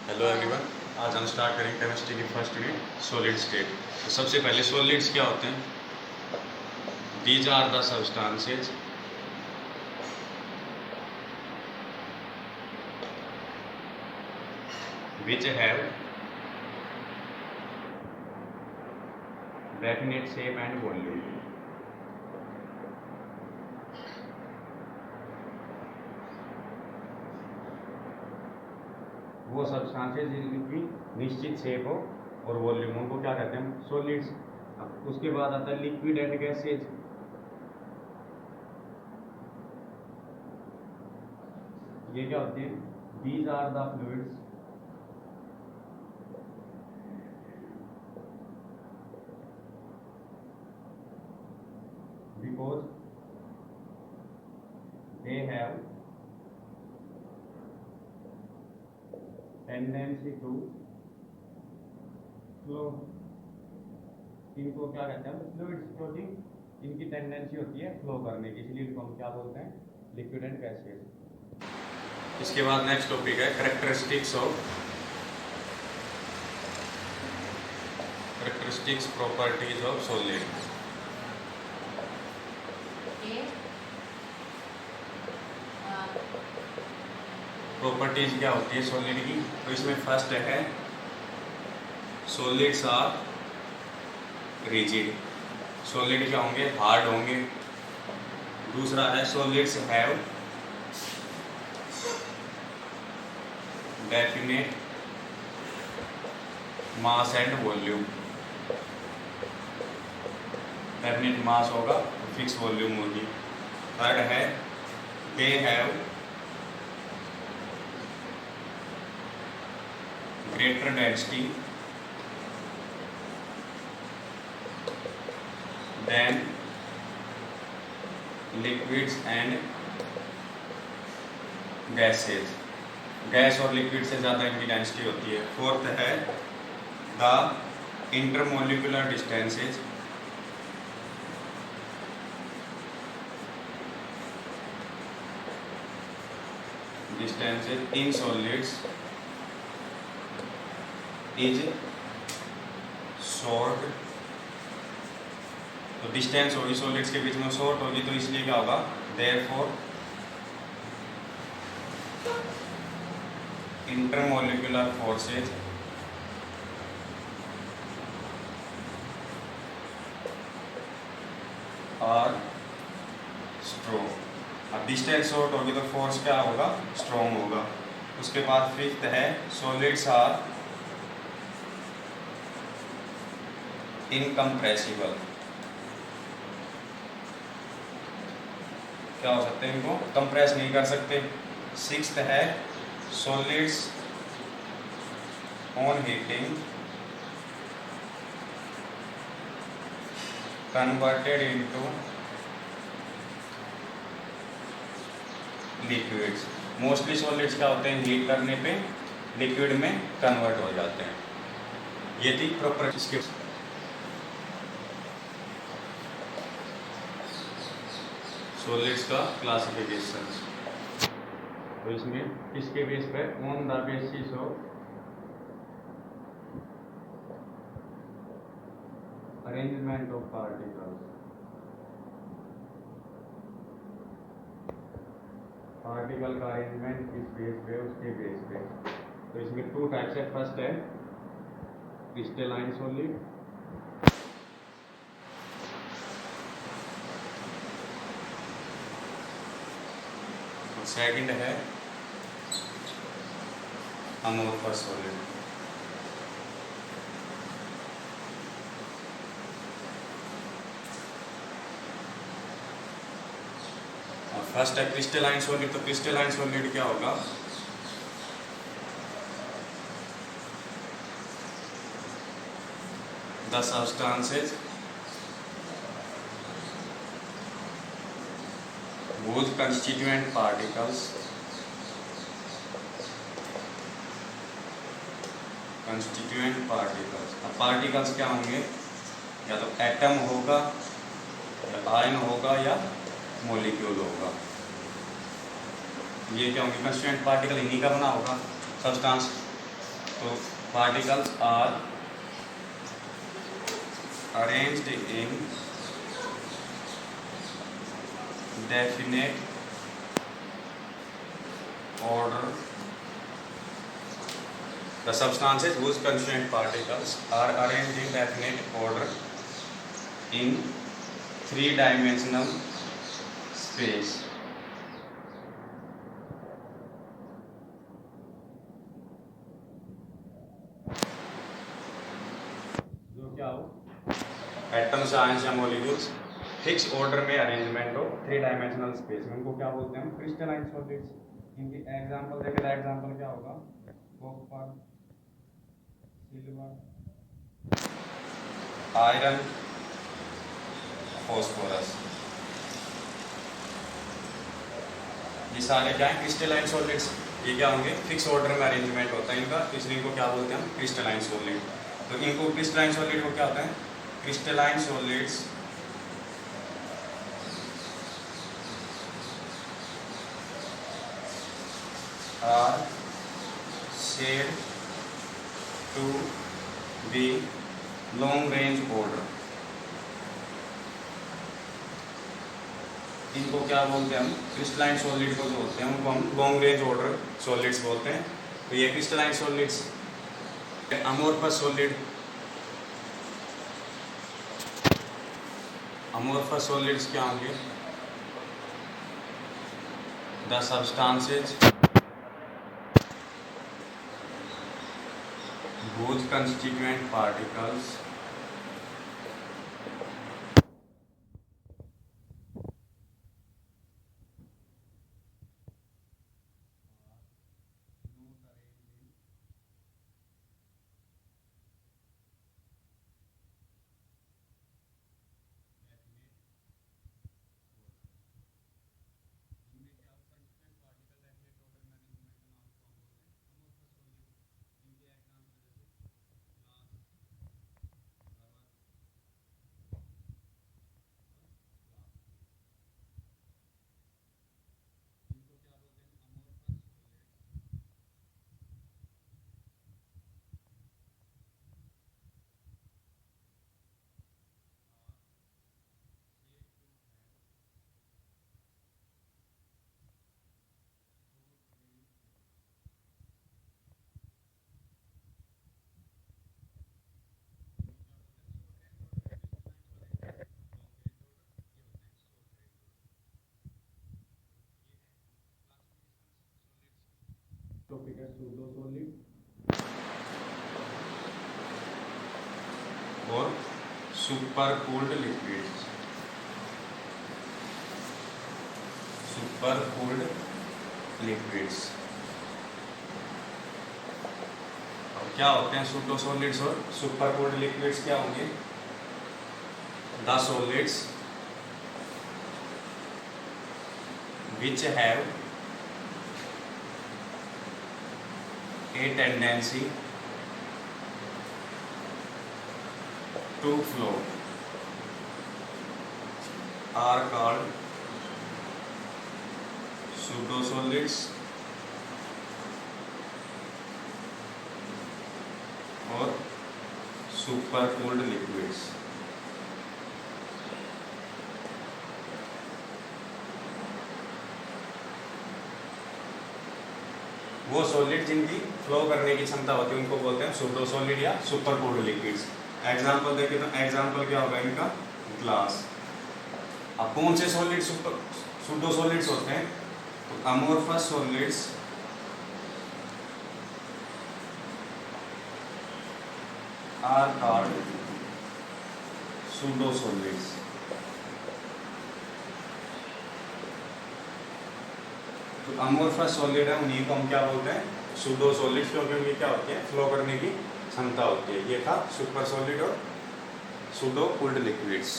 Hello everyone. आज हम start करेंगे केमिस्ट्री की फर्स्ट यूनिट सॉलिड स्टेट। तो सबसे पहले सॉलिड्स क्या होते हैं? These are the substances which have definite shape and volume. वो सब्सटेंसेस जिनकी निश्चित शेप हो और वॉल्यूम, उनको क्या कहते हैं? सॉलिड्स। अब उसके बाद आता है लिक्विड एंड गैसेज। ये क्या होती है? These are the fluids because they have tendency to flow। इनको क्या कहते हैं? फ्लूइड्स, क्योंकि इनकी टेंडेंसी होती है फ्लो करने की, इसलिए इनको हम क्या बोलते हैं? Liquid and gases. इसके बाद नेक्स्ट टॉपिक है characteristics properties of solid. Properties क्या होती है सॉलिड की? तो इसमें फर्स्ट है सॉलिड्स आर रिजिड। सॉलिड क्या होंगे? हार्ड होंगे। दूसरा है solids have definite mass and volume. Definite mass होगा, फिक्स वॉल्यूम होगी। थर्ड है they have greater density than liquids and gases. Gas और लिक्विड से ज़्यादा इनकी डेंसिटी होती है। फोर्थ है the intermolecular distances in solids is short. तो डिस्टेंस होगी सॉलिड्स के बीच में, शॉर्ट होगी, तो इसलिए क्या होगा? Therefore intermolecular forces are strong. अब डिस्टेंस शॉर्ट होगी तो फोर्स क्या होगा? स्ट्रॉन्ग होगा। उसके बाद फिफ्थ है सॉलिड्स आर इनकम्प्रेसिबल। क्या हो सकते हैं? इनको कंप्रेस नहीं कर सकते। सिक्स्थ है solids on heating converted into liquids. Mostly solids क्या होते हैं? हीट करने पे लिक्विड में कन्वर्ट हो जाते हैं। ये थी प्रॉपर्टीज के सॉलिड्स का क्लासिफिकेशन। तो इसमें किसके बेस पे? On the basis of arrangement of particles. Particle का अरेंजमेंट किस बेस पे? उसके बेस पे। तो इसमें टू टाइप्स है। फर्स्ट है क्रिस्टलाइन सॉलिड, सेकंड है अमोर्फस सॉलिड। और फर्स्ट है क्रिस्टलाइन सॉलिड। तो क्रिस्टलाइन सॉलिड क्या होगा? The substances whose constituent particles अब पार्टिकल्स क्या होंगे? या तो एटम होगा, या आयन होगा, या मॉलिक्यूल होगा। ये क्या होंगे? कंस्टिट्यूएंट पार्टिकल इन्हीं का बना होगा substance. So particles are arranged in definite order. The substances whose constituent particles are arranged in definite order in three-dimensional space. जो क्या हो, एटम्स, आयंस या मॉलिक्यूल्स फिक्स ऑर्डर में अरेंजमेंट हो थ्री डायमेंशनल स्पेस में, उनको क्या बोलते हैं? Crystalline solids. इनकी एग्जांपल देखें, एग्जांपल क्या होगा? कॉपर, सिल्वर, आयरन, फॉस्फोरस, ये सारे क्या है? Crystalline solids. ये क्या होंगे? फिक्स ऑर्डर में अरेंजमेंट होता है इनका, इसलिए इनको क्या बोलते हैं हम? Crystalline solid. तो इनको क्रिस्टलाइन सॉलिड को क्या होता है? Crystalline solids are said to be long range order। इनको क्या बोलते हैं हम? क्रिस्टलाइन सॉलिड को जो होते हैं उनको हम लॉन्ग रेंज ऑर्डर सॉलिड्स बोलते हैं। तो ये crystalline solids. Amorphous solid, amorphous solids क्या होंगे? The substances whose constituent particles topic है सूडो सॉलिड और super cooled liquids. Super cooled liquids और क्या होते हैं? सूडो सॉलिड्स और सुपर कूल्ड लिक्विड्स क्या होंगे? The solids which have a tendency to flow are called pseudosolids or supercooled liquids। वो सॉलिड जिनकी फ्लो करने की क्षमता होती है उनको बोलते हैं सूडो सॉलिड या सुपर कूल्ड लिक्विड्स। एग्जांपल देखें तो एग्जांपल क्या होगा इनका? ग्लास। अब कौन से सॉलिड सूडो सॉलिड्स होते हैं? तो amorphous solids are called pseudo solids. तो अमोर्फस सॉलिड है उन्हीं को हम क्या बोलते हैं? सूडो सॉलिड्स, क्योंकि उनकी क्या होती है? फ्लो करने की क्षमता होती है। ये था सुपर सॉलिड और सूडो कूल्ड लिक्विड्स।